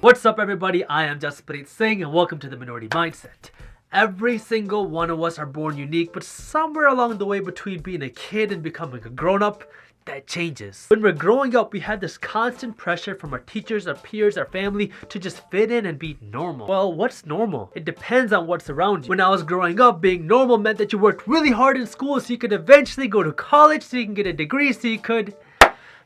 What's up everybody, I am Jaspreet Singh and welcome to the Minority Mindset. Every single one of us are born unique, but somewhere along the way between being a kid and becoming a grown-up, that changes. When we're growing up, we have this constant pressure from our teachers, our peers, our family to just fit in and be normal. Well, what's normal? It depends on what's around you. When I was growing up, being normal meant that you worked really hard in school so you could eventually go to college so you can get a degree so you could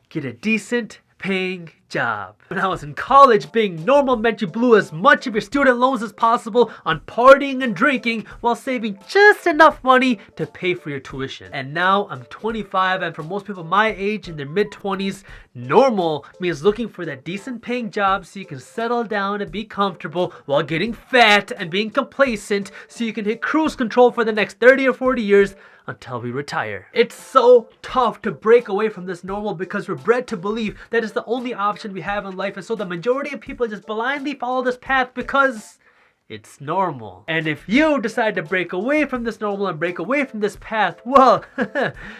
get a decent paying job. When I was in college, being normal meant you blew as much of your student loans as possible on partying and drinking while saving just enough money to pay for your tuition. And now I'm 25, and for most people my age in their mid-20s, normal means looking for that decent paying job so you can settle down and be comfortable while getting fat and being complacent so you can hit cruise control for the next 30 or 40 years until we retire. It's so tough to break away from this normal because we're bred to believe that it's the only option we have in life, and so the majority of people just blindly follow this path because it's normal. And if you decide to break away from this normal and break away from this path, well,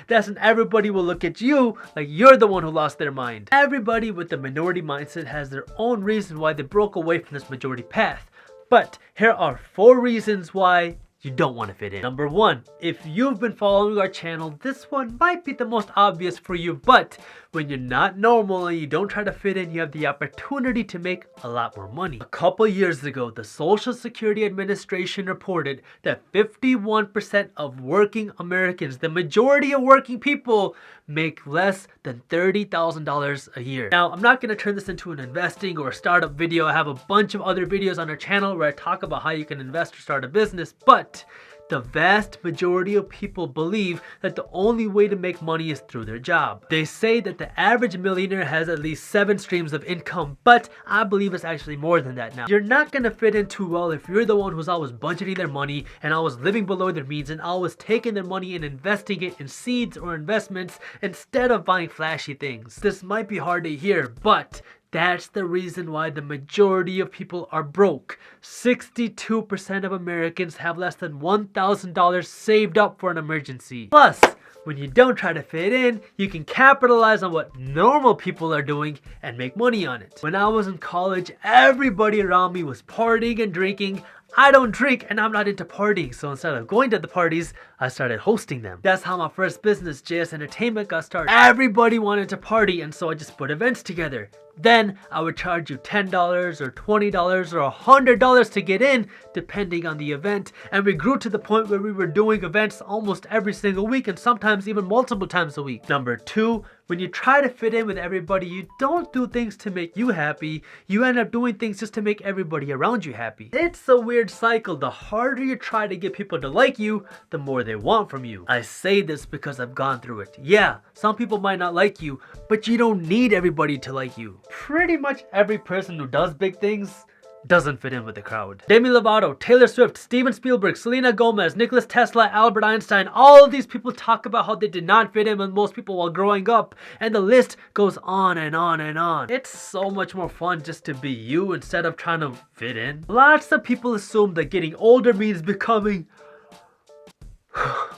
that's when everybody will look at you like you're the one who lost their mind. Everybody with the minority mindset has their own reason why they broke away from this majority path. But here are 4 reasons why you don't want to fit in. Number 1, if you've been following our channel, this one might be the most obvious for you, but when you're not normal and you don't try to fit in, you have the opportunity to make a lot more money. A couple years ago, the Social Security Administration reported that 51% of working Americans, the majority of working people, make less than $30,000 a year. Now, I'm not going to turn this into an investing or a startup video. I have a bunch of other videos on our channel where I talk about how you can invest or start a business, but the vast majority of people believe that the only way to make money is through their job. They say that the average millionaire has at least 7 streams of income, but I believe it's actually more than that now. You're not gonna fit in too well if you're the one who's always budgeting their money and always living below their means and always taking their money and investing it in seeds or investments instead of buying flashy things. This might be hard to hear, but that's the reason why the majority of people are broke. 62% of Americans have less than $1,000 saved up for an emergency. Plus, when you don't try to fit in, you can capitalize on what normal people are doing and make money on it. When I was in college, everybody around me was partying and drinking. I don't drink and I'm not into partying, so instead of going to the parties, I started hosting them. That's how my first business, JS Entertainment, got started. Everybody wanted to party, and so I just put events together. Then I would charge you $10 or $20 or $100 to get in, depending on the event. And we grew to the point where we were doing events almost every single week and sometimes even multiple times a week. Number 2, when you try to fit in with everybody, you don't do things to make you happy. You end up doing things just to make everybody around you happy. It's a weird cycle. The harder you try to get people to like you, the more they want from you. I say this because I've gone through it. Yeah, some people might not like you, but you don't need everybody to like you. Pretty much every person who does big things doesn't fit in with the crowd. Demi Lovato, Taylor Swift, Steven Spielberg, Selena Gomez, Nicholas Tesla, Albert Einstein, all of these people talk about how they did not fit in with most people while growing up, and the list goes on and on and on. It's so much more fun just to be you instead of trying to fit in. Lots of people assume that getting older means becoming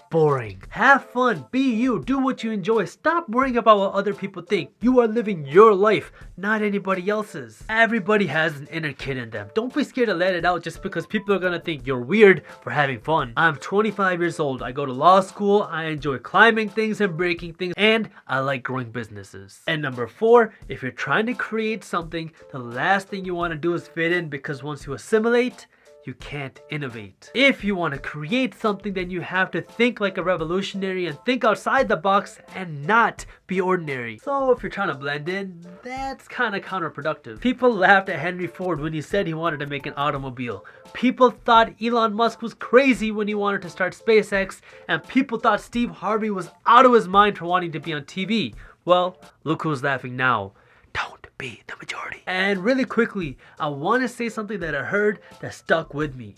boring. Have fun, be you, do what you enjoy. Stop worrying about what other people think. You are living your life, not anybody else's. Everybody has an inner kid in them. Don't be scared to let it out just because people are gonna think you're weird for having fun. I'm 25 years old. I go to law school. I enjoy climbing things and breaking things, and I like growing businesses. And number 4, if you're trying to create something, the last thing you want to do is fit in, because once you assimilate, you can't innovate. If you want to create something, then you have to think like a revolutionary and think outside the box and not be ordinary. So if you're trying to blend in, that's kind of counterproductive. People laughed at Henry Ford when he said he wanted to make an automobile. People thought Elon Musk was crazy when he wanted to start SpaceX, and people thought Steve Harvey was out of his mind for wanting to be on TV. Well, look who's laughing now. Don't be the majority. And really quickly, I want to say something that I heard that stuck with me.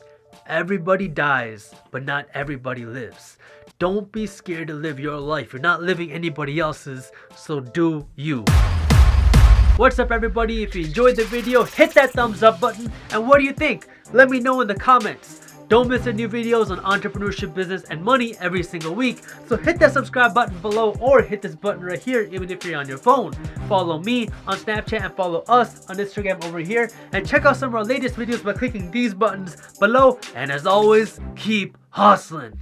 Everybody dies, but not everybody lives. Don't be scared to live your life. You're not living anybody else's, so do you. What's up everybody? If you enjoyed the video, hit that thumbs up button. And what do you think? Let me know in the comments. Don't miss our new videos on entrepreneurship, business, and money every single week. So hit that subscribe button below or hit this button right here even if you're on your phone. Follow me on Snapchat and follow us on Instagram over here. And check out some of our latest videos by clicking these buttons below. And as always, keep hustling.